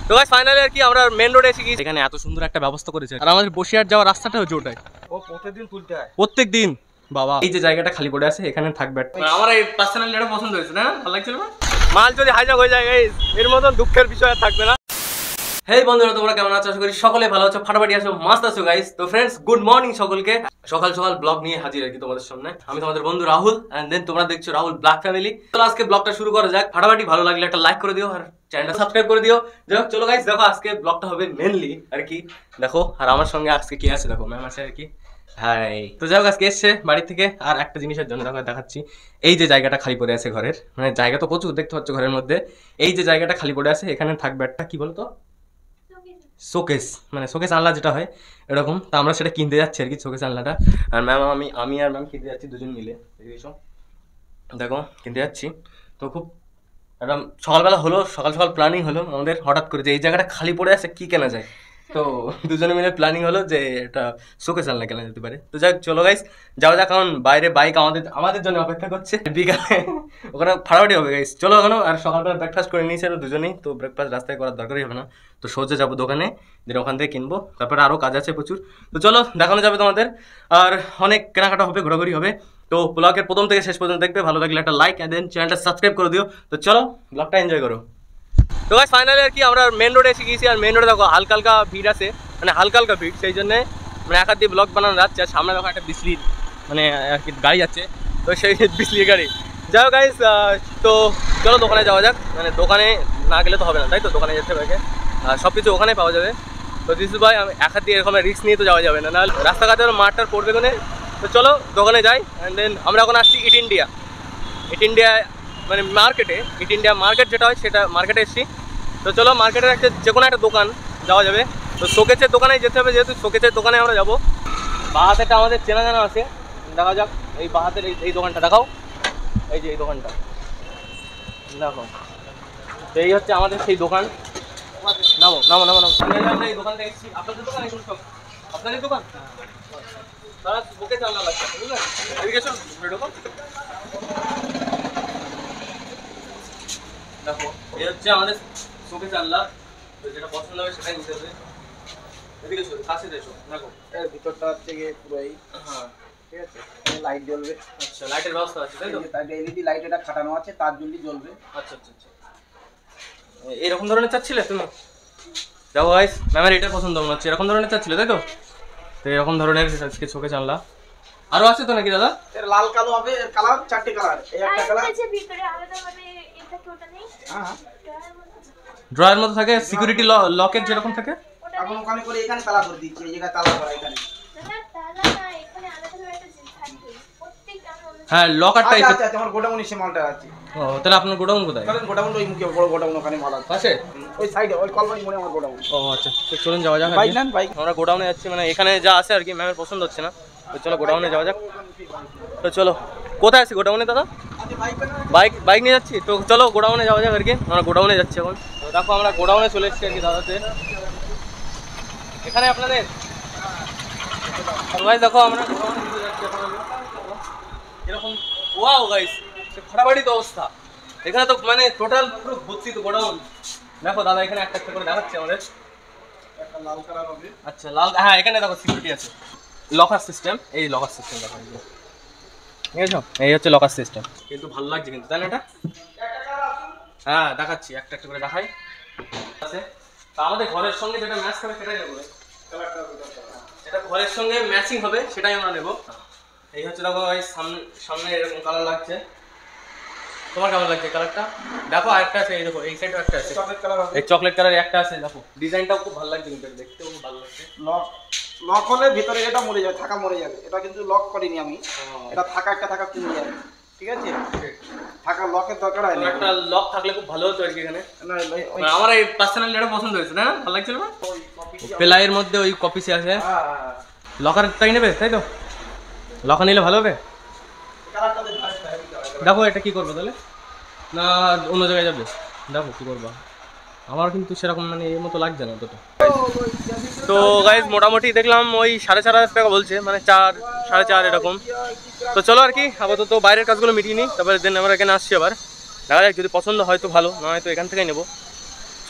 তো guys finally আর কি আমরা মেন রোডে এসে গেছি। এখানে এত সুন্দর একটা ব্যবস্থা করেছে আর আমাদের বসিরহাট যাওয়ার রাস্তাটা হচ্ছে ওটাই। ও প্রতিদিন তুলতে হয় প্রত্যেকদিন বাবা। এই যে জায়গাটা খালি পড়ে আছে এখানে থাকবে। আমার এই পার্সোনালি এটা পছন্দ হয়েছে না, ভালো লাগছিল না। মাল যদি হাইজাক হয়ে যায় গাইস এর মতন দুঃখের বিষয় আর থাকবে না। হেই বন্ধুরা, তোমরা কেমন আছো? আশা করি সকলে ভালো আছো, ফাটাফাটি আছো, মাস্ত আছো গাইস। তো ফ্রেন্ডস গুড মর্নিং সকলকে। সকাল সকাল ব্লগ নিয়ে হাজির আর কি তোমাদের সামনে। আমি তোমাদের বন্ধু রাহুল এন্ড দেন তোমরা দেখছো রাহুল ব্লগ ফ্যামিলি। তো আজকে ব্লগটা শুরু করা যাক। ফাটাফাটি ভালো লাগলে একটা লাইক করে দিও আর চ্যানেলটা সাবস্ক্রাইব করে দিও। যাই হোক চলো গাইস, দেখো আজকে ব্লগটা হবে মেনলি আর কি দেখো। আর আমার সঙ্গে আজকে কি আছে দেখো, ম্যাম আছে আর কি। হাই। তো যাই হোক আজকে এসছে বাড়ি থেকে আর একটা জিনিসের জন্য দেখাচ্ছি। এই যে জায়গাটা খালি পড়ে আছে ঘরের, মানে জায়গা তো প্রচুর দেখতে পাচ্ছ ঘরের মধ্যে। এই যে জায়গাটা খালি পড়ে আছে এখানে থাকবে একটা কি বলতো শোকেস, মানে শোকেস আনলা যেটা হয় এরকম। তা আমরা সেটা কিনতে যাচ্ছি আর কি, শোকেস আনলাটা। আর ম্যাম আমি আর ম্যাম কিনতে যাচ্ছি দুজন মিলে। দেখো কিনতে যাচ্ছি। তো খুব একটা সকালবেলা হলো, সকাল সকাল প্ল্যানিং হলো আমাদের হঠাৎ করে যে এই জায়গাটা খালি পড়ে আছে কি কেনা যায়। তো দুজনে মিলে প্ল্যানিং হলো যে এটা শোকেস আনলা কেনা যেতে পারে। তো যাই চলো গাইস যাওয়া যাক। কারণ বাইরে বাইক আমাদের জন্য অপেক্ষা করছে, বিকালে ওখানে ফাটাফাটি হবে গাইস। চলো ওখানে। আর সকালবেলা ব্রেকফাস্ট করে নিয়েছে দুজনেই, তো ব্রেকফাস্ট রাস্তায় করার দরকারই হবে না। তো সোজা যাবো দোকানে, যেটা ওখান থেকে কিনবো। তারপরে আরও কাজ আছে প্রচুর। তো চলো দেখানো যাবে তোমাদের, আর অনেক কেনাকাটা হবে, ঘোরাঘুরি হবে। তো ব্লগের প্রথম থেকে শেষ পর্যন্ত দেখবে, ভালো লাগলে একটা লাইক এন্ড দেন চ্যানেলটা সাবস্ক্রাইব করে দিও। তো চলো ব্লগটা এনজয় করো। তো গাইস ফাইনালি আর কি আমরা মেন রোডে এসে গিয়েছি। আর মেন রোডে দেখো হালকা হালকা ভিড় আছে, মানে হালকা হালকা ভিড়। সেই জন্য মানে এক হাত দিয়ে ব্লগ বানানো যাচ্ছে। আর সামনে দেখো একটা বিসলির মানে আর কি গাড়ি যাচ্ছে, তো সেই বিসলির গাড়ি। যাই হোক গাইস, তো চলো দোকানে যাওয়া যাক। মানে দোকানে না গেলে তো হবে না, তাই তো দোকানে যেতে হবে। আর সব কিছু ওখানে পাওয়া যাবে। তো দিশু ভাই আমি এক হাত দিয়ে এরকম রিস্ক নিয়ে তো যাওয়া যাবে না, নাহলে রাস্তাঘাটে মাঠটার পড়বে কোনে। তো চলো দোকানে যাই। অ্যান্ড দেন আমরা এখন আসছি ইট ইন্ডিয়া মানে মার্কেটে। ইট ইন্ডিয়া মার্কেট যেটা হয় সেটা মার্কেটে এসেছি। তো চলো মার্কেটের একটা যে কোনো একটা দোকান যাওয়া যাবে। তো শোকেসের দোকানে যেতে হবে, যেহেতু শোকেসের দোকানে আমরা যাবো। বাঁ হাতেটা আমাদের চেনা জানা আছে, দেখা যাক। এই বাঁ হাতের এই দোকানটা দেখাও, এই যে এই দোকানটা দেখো। তো এই হচ্ছে আমাদের সেই দোকান। নামো নামো নামো নামো। আমরা এই দোকানটা এসেছি। আপনাদের দোকান এগুলো সব আপনাদের দোকান? তারা শোকেস আনলা লাগছে, বুঝলেন? এদিকে এসো, ঢোকো। দেখো এই হচ্ছে আমাদের শোকেস আনলা। তো যেটা পছন্দ হবে সেটাই নিতে হবে। এদিকে এসো, কাছে এসো। দেখো এর ভিতরটা হচ্ছে গিয়ে পুরো এই হ্যাঁ ঠিক আছে, লাইট জ্বলবে। আচ্ছা লাইটের ব্যবস্থা আছে তাই তো? তাই এলইডি লাইট এটা খাটানো আছে, তার জন্য জ্বলবে। আচ্ছা আচ্ছা আচ্ছা, এরকম ধরনের চাচ্ছিলে তুমি? দেখো গাইস ম্যামের এটা পছন্দ মনে হচ্ছে, এরকম ধরনের চাচ্ছিলে তাই তো? তো এরকম ধরনের আজকে শোকেস আনলা। আরো আছে তো নাকি দাদা? এর লাল কালো হবে, কালার চারটি কালার। এই একটা কালার আছে ভিতরে আলাদা ভাবে এটা কি ওটা নেই? হ্যাঁ ড্রয়ার মধ্যে থাকে, সিকিউরিটি লকের যেরকম থাকে। এখন ওখানে করে এখানে তালা করে দিচ্ছি, এই জায়গায় তালা করা এখানে। না তালা না, এখানে আলাদা ভাবে একটা জিনিস থাকে প্রত্যেকটা। হ্যাঁ লকার টাইপ। আচ্ছা আচ্ছা, আমার গোডাউন এসে মালটা আছে। ও তাহলে আপনার গোডাউন কোথায়? কারণ গোডাউন ওই মুখে বড় গোডাউন, ওখানে মাল আছে পাশে ওই সাইডে, ওই কলবাড়ি মোড়ে আমার গোডাউন। ও আচ্ছা, তো চলুন যাওয়া যাক। বাইক নেন, বাইক। আমরা গোডাউনে যাচ্ছি, মানে এখানে যা আছে আর কি ম্যামের পছন্দ হচ্ছে না। তো চলো গোডাউনে যাওয়া যাক। তো চলো কোথায় আছি গোডাউনে দাদা? বাইক নিয়ে যাচ্ছি। তো চলো গোডাউনে যাওয়া যাক আর কি। আমরা গোডাউনে যাচ্ছি এখন। তো দেখো আমরা গোডাউনে চলে এসেছি আর কি দাদাতে। এখানে আপনাদের ভাই দেখো আমরা গোডাউনে ঢুকে যাচ্ছি এখন। এরকম ওয়াও গাইস, ফাটাফাটি তো অবস্থা এখানে। তো মানে টোটাল পুরো ভর্তি তো গোডাউন। দেখো দাদা এখানে একটা একটা করে দেখাচ্ছে আমাদের। একটা লাল কালার হবে। আচ্ছা লাল, হ্যাঁ এখানে দেখো সিকিউরিটি আছে, লকার সিস্টেম। এই লকার সিস্টেম দেখো, ঠিক আছে? এই হচ্ছে লকার সিস্টেম। কিন্তু ভালো লাগছে কিন্তু, তাই না? এটা হ্যাঁ দেখাচ্ছি, একটা একটা করে দেখাই। আছে তা আমাদের ঘরের সঙ্গে যেটা ম্যাচ হবে সেটাই নেবো। যেটা ঘরের সঙ্গে ম্যাচিং হবে সেটাই আমরা নেবো। এই হচ্ছে দেখো এই সামনে এরকম কালার লাগছে। তোমার কেমন লাগছে কালারটা? দেখো আরেকটা আছে, এই দেখো এই সাইডে একটা আছে চকলেট কালার হবে। এই চকলেট কালার একটা আছে। দেখো ডিজাইনটাও খুব ভালো লাগছে কিন্তু, দেখতেও খুব ভালো লাগছে। লক হলে ভিতরে এটা মরে যাবে, থাকা মরে যাবে। এটা কিন্তু লক করিনি আমি, এটা থাকা একটা থাকা কিনে যাবে, ঠিক আছে? থাকা লকের দরকার হয় না। একটা লক থাকলে খুব ভালো হতো আর কি এখানে। আমার এই পার্সোনালি এটা পছন্দ হয়েছে না, ভালো লাগছিল না? পেলাইয়ের মধ্যে ওই কপিসে আছে, লকারটাই নেবে তাই তো? লকার নিলে ভালো হবে। দেখো এটা কি করবো তাহলে, না অন্য জায়গায় যাবে? দেখো কি করবো। আমার কিন্তু সেরকম মানে এর মতো লাগছে না অতটা। তো গাইজ মোটামুটি দেখলাম ওই 4,500 টাকা বলছে, মানে 4, 4.5 এরকম। তো চলো আর কি আপাতত বাইরের কাজগুলো মিটিয়ে নিই, তারপরে দেন আমরা এখানে আসছি আবার। দেখা যাক যদি পছন্দ হয় তো ভালো, না হয়তো এখান থেকেই নেবো।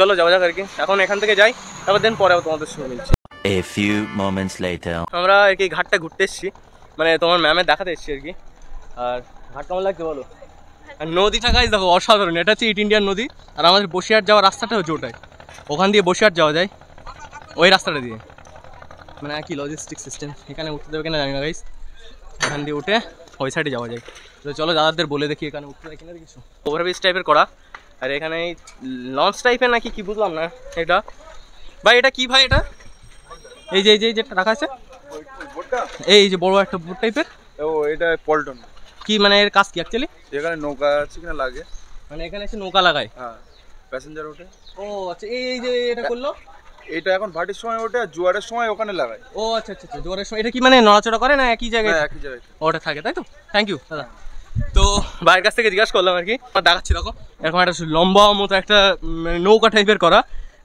চলো যাওয়া যাক আর কি। এখন এখান থেকে যাই, তারপর দেন পরে তোমাদের সঙ্গে মিলছি। A few moments later. আমরা আর কি ঘাটটা ঘুরতে এসেছি, মানে তোমার ম্যামের দেখাতে এসেছি আর কি। আর ঘাট কেমন লাগছে বলো? আর নদীটা গাইস দেখো অসাধারণ, এটা হচ্ছে ইট ইন্ডিয়ান নদী। আর আমাদের বসিরহাট যাওয়ার রাস্তাটা হচ্ছে ওটাই, ওখান দিয়ে বসিরহাট যাওয়া যায় ওই রাস্তাটা দিয়ে। মানে কি লজিস্টিক সিস্টেম, এখানে উঠতে দেবে কিনা জানি না গাইস, এখান দিয়ে উঠে ওই সাইডে যাওয়া যায়। তো চলো দাদাদের বলে দেখি এখানে উঠতে দেয় কিনা কিছু। ওভারব্রিজ টাইপের করা, আর এখানে লঞ্চ টাইপের নাকি কি বুঝলাম না এটা। ভাই এটা কি ভাই? এটা এই যে যেটা রাখা আছে, এই যে বড় একটা বোট টাইপের। ও এটা পল্টন। কি মানে এর কাজ কি অ্যাকচুয়ালি? এখানে নৌকা আছে কিনা লাগে, মানে এখানে এসে নৌকা লাগায়। হ্যাঁ প্যাসেঞ্জার ওঠে। ও আচ্ছা, এই যে এটা করলো, এটা এখন ভাটির সময় ওঠে আর জোয়ারের সময় ওখানে লাগায়। ও আচ্ছা আচ্ছা আচ্ছা, জোয়ারের সময় এটা কি মানে নড়াচড়া করে না একই জায়গায়? হ্যাঁ একই জায়গায় ওটা থাকে, তাই তো? থ্যাংক ইউ দাদা। তো ভাইয়ের কাছ থেকে জিজ্ঞাসা করলাম আর কি, আমার দেখাচ্ছি দেখো এরকম একটা লম্বা মতো একটা নৌকা টাইপের করা।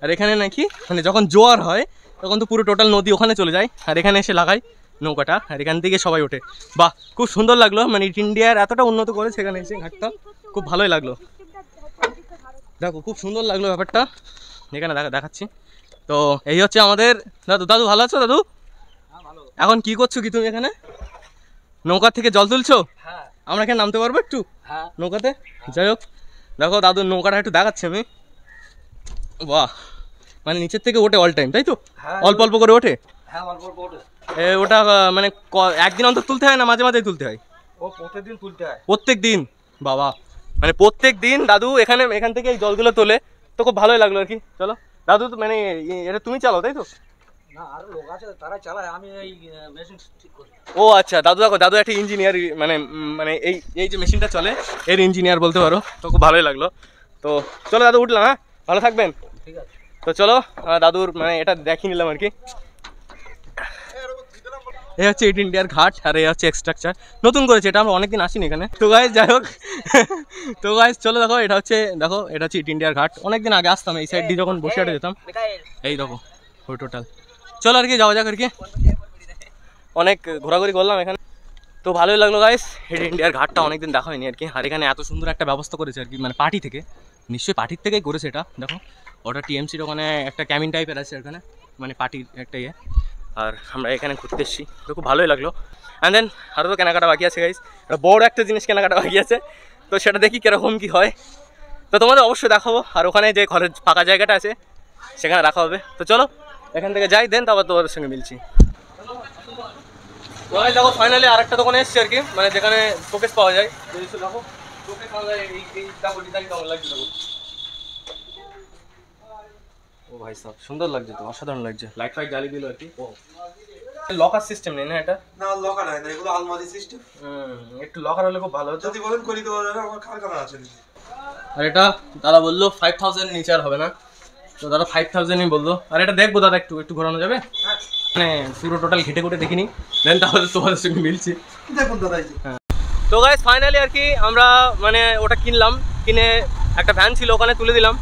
আর এখানে নাকি মানে যখন জোয়ার হয় তখন তো পুরো টোটাল নদী ওখানে চলে যায়, আর এখানে এসে লাগায় নৌকাটা, আর এখান থেকে সবাই ওঠে। বাহ, খুব সুন্দর লাগলো, মানে ইট ইন্ডিয়ার এতটা উন্নত করে সেখানে এসে ঘাটটা, খুব ভালোই লাগলো। দেখো খুব সুন্দর লাগলো ব্যাপারটা, এখানে দেখাচ্ছি। তো এই হচ্ছে আমাদের দাদু। দাদু ভালো আছো দাদু? এখন কি করছো কি তুমি এখানে? নৌকা থেকে জল তুলছো? আমরা এখানে নামতে পারবো একটু নৌকাতে? যাই হোক দেখো দাদুর নৌকাটা একটু দেখাচ্ছি আমি। বাহ, মানে নিচের থেকে ওঠে অল টাইম, তাই তো? অল্প অল্প করে ওঠে। ওটা মানে একদিন অন্তর তুলতে হয় না মাঝে মাঝে তুলতে হয়? ও প্রত্যেকদিন তুলতে হয়। প্রত্যেক দিন? বাবা, মানে প্রত্যেক দিন দাদু এখান থেকে এই জলগুলো তোলে, তো খুব ভালোই লাগলো আর কি। চলো দাদু, তো মানে এটা তুমি চালাও তাই তো? না আরো লোক আছে তারা চালায়, আমি এই মেশিন ঠিক করি। ও আচ্ছা, দাদু দেখো দাদু একটা ইঞ্জিনিয়ার, মানে মানে এই যে মেশিনটা চলে এর ইঞ্জিনিয়ার বলতে পারো। তো খুব ভালোই লাগলো। তো চলো দাদু উঠলাম, হ্যাঁ ভালো থাকবেন। ঠিক আছে। তো চলো দাদুর মানে এটা দেখিয়ে নিলাম আর কি। এই হচ্ছে ইট ইন্ডিয়ার ঘাট, আর এই হচ্ছে এক্সট্রাকচার নতুন করেছে, এটা আমরা অনেকদিন আসিনি এখানে। তো গাইস যাই হোক, তো গাইস চলো দেখো এটা হচ্ছে ইট ইন্ডিয়ার ঘাট। অনেকদিন আগে আসতাম এই সাইড দিয়ে, যখন বসে আটে যেতাম। এই দেখো ওই টোটাল। চলো আর কি যাওয়া যাক আর কি, অনেক ঘোরাঘুরি করলাম এখানে, তো ভালোই লাগলো গাইস। ইট ইন্ডিয়ার ঘাটটা অনেকদিন দেখা হয়নি আর কি। আর এখানে এত সুন্দর একটা ব্যবস্থা করেছে আর কি, মানে পার্টি থেকে, নিশ্চয়ই পার্টির থেকেই করেছে এটা। দেখো ওটা টিএমসির ওখানে একটা ক্যাবিন টাইপের আছে এখানে, মানে পার্টির একটা ইয়ে। আর আমরা এখানে ঘুরতে এসেছি, তো খুব ভালোই লাগলো। অ্যান্ড দেন আরও তো কেনাকাটা বাকি আছে গাইস, বড় একটা জিনিস কেনাকাটা বাকি আছে, তো সেটা দেখি কীরকম কী হয়, তো তোমাদের অবশ্যই দেখাবো। আর ওখানে যে ঘরের ফাঁকা জায়গাটা আছে সেখানে রাখা হবে। তো চলো এখান থেকে যাই, দেন তারপর তোমাদের সঙ্গে মিলছি। দেখো ফাইনালি আর একটা দোকানে এসেছি আর কি, মানে যেখানে শোকেস পাওয়া যায়। দেখো শোকেস পাওয়া যায়, এই ডিজাইন কেমন লাগছে দেখো। ও ভাই সব সুন্দর লাগছে, তো অসাধারণ লাগছে, লাইট ফাইট জ্বালিয়ে দিল আর কি। ও লকার সিস্টেম নেই না এটা? না লকার হয় না, এগুলো আলমারি সিস্টেম। একটু লকার হলে খুব ভালো হতো। যদি বলেন করি দেওয়া যাবে, আমার কারখানা আছে। আর এটা দাদা বললো 5000 নিচে আর হবে না, তো দাদা 5000ই বললো। আর এটা দেখবো দাদা, একটু ঘোরানো যাবে? মানে পুরো টোটাল ঘেটে ঘুটে দেখিনি, দেন তাহলে তোমাদের সঙ্গে মিলছি। দেখুন দাদা এই যে। তো গাইস ফাইনালি আর কি আমরা মানে ওটা কিনলাম, কিনে একটা ভ্যান ছিল ওখানে তুলে দিলাম,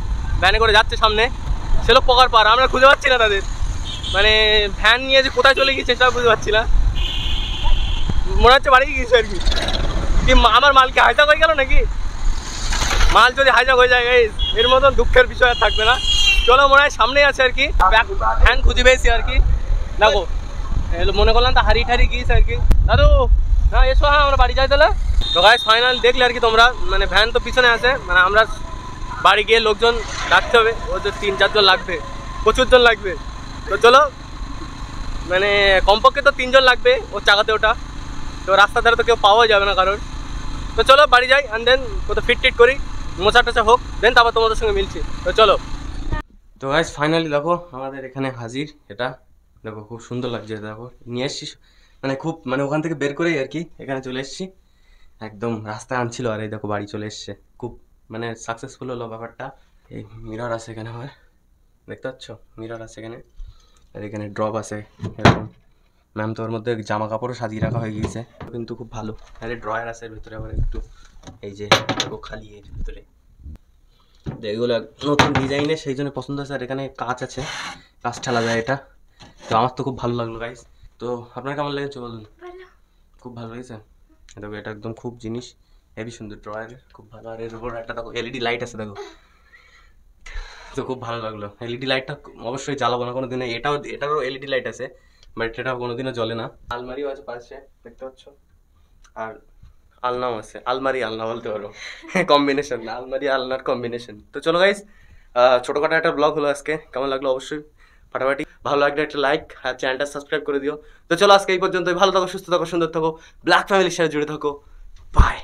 ভ্যানে করে যাচ্ছে সামনে, সে লোক পকার পার। আমরা খুঁজে পাচ্ছি না তাদের, মানে ভ্যান নিয়ে যে কোথায় চলে গিয়েছে সেটা বুঝতে পারছি না। মনে হচ্ছে বাড়ি গিয়েছে আর কি। আমার মালকে হাইজাক হয়ে গেল নাকি? মাল যদি হাইজাক হয়ে যায় গাইস, এর মতন দুঃখের বিষয় আর থাকবে না। চলো মনে হয় সামনেই আছে আর কি, ভ্যান খুঁজে পেয়েছি আর কি। দেখো মনে করলাম তো হারিয়ে ঠারি গিয়েছে আর কি। দাদু হ্যাঁ এসো, হ্যাঁ আমরা বাড়ি যাই তাহলে। তো গাইস ফাইনাল দেখলে আর কি তোমরা, মানে ভ্যান তো পিছনে আছে, মানে আমরা বাড়ি গিয়ে লোকজন রাখতে হবে, ও যে 3-4 জন লাগবে, প্রচুর জন লাগবে। তো চলো, মানে কমপক্ষে তো 3 জন লাগবে ওর চাকাতে ওটা, তো রাস্তা ধারে তো কেউ পাওয়া যাবে না কারোর। তো চলো বাড়ি যাই, অ্যান্ড দেন কোথাও ফিট টিট করি, মোচা টোচা হোক, দেন তারপর তোমাদের সঙ্গে মিলছি। তো চলো। তো গাইস ফাইনালি দেখো আমাদের এখানে হাজির এটা, দেখো খুব সুন্দর লাগছে। দেখো নিয়ে এসছি, মানে খুব মানে ওখান থেকে বের করেই আর কি এখানে চলে এসেছি, একদম রাস্তায় আনছিল। আর এই দেখো বাড়ি চলে এসছে, খুব মানে সাকসেসফুল হলো ব্যাপারটা। এই মিরর আছে এখানে, আমার দেখতে পাচ্ছ মিরর আছে এখানে, আর এখানে ড্রপ আছে এরকম। ম্যাম তো ওর মধ্যে জামা কাপড়ও সাজিয়ে রাখা হয়ে গিয়েছে, কিন্তু খুব ভালো। আর এই ড্রয়ার আছে এর ভিতরে আবার একটু, এই যে খালি এর ভিতরে, এগুলো নতুন ডিজাইনের, সেই জন্য পছন্দ আছে। আর এখানে কাঁচ আছে, কাঁচ ঠেলা যায় এটা, তো আমার তো খুব ভালো লাগলো গাইস। তো আপনার কেমন লেগেছে বলুন? খুব ভালো লেগেছে। দেখো এটা একদম খুব জিনিস হেভি সুন্দর, ড্রয়ার খুব ভালো। আর এর উপর একটা দেখো এলইডি লাইট আছে, দেখো তো খুব ভালো লাগলো। এলইডি লাইটটা অবশ্যই জ্বালাবো না কোনোদিনও, এটারও এলইডি লাইট আছে বাট এটা কোনোদিনও জ্বলে না। আলমারিও আছে পাশে দেখতে পাচ্ছ, আর আলনাও আছে, আলমারি আলনা বলতে পারো, কম্বিনেশন, আলমারি আলনার কম্বিনেশন। তো চলো গাইস, ছোটখাটো একটা ব্লগ হলো আজকে, কেমন লাগলো অবশ্যই ফাটাফাটি, ভালো লাগলে একটা লাইক আর চ্যানেলটা সাবস্ক্রাইব করে দিও। তো চলো আজকে এই পর্যন্তই, ভালো থাকো, সুস্থ থাকো, সুন্দর থাকো, ব্ল্যাক ফ্যামিলির সাথে জুড়ে থাকো, বাই।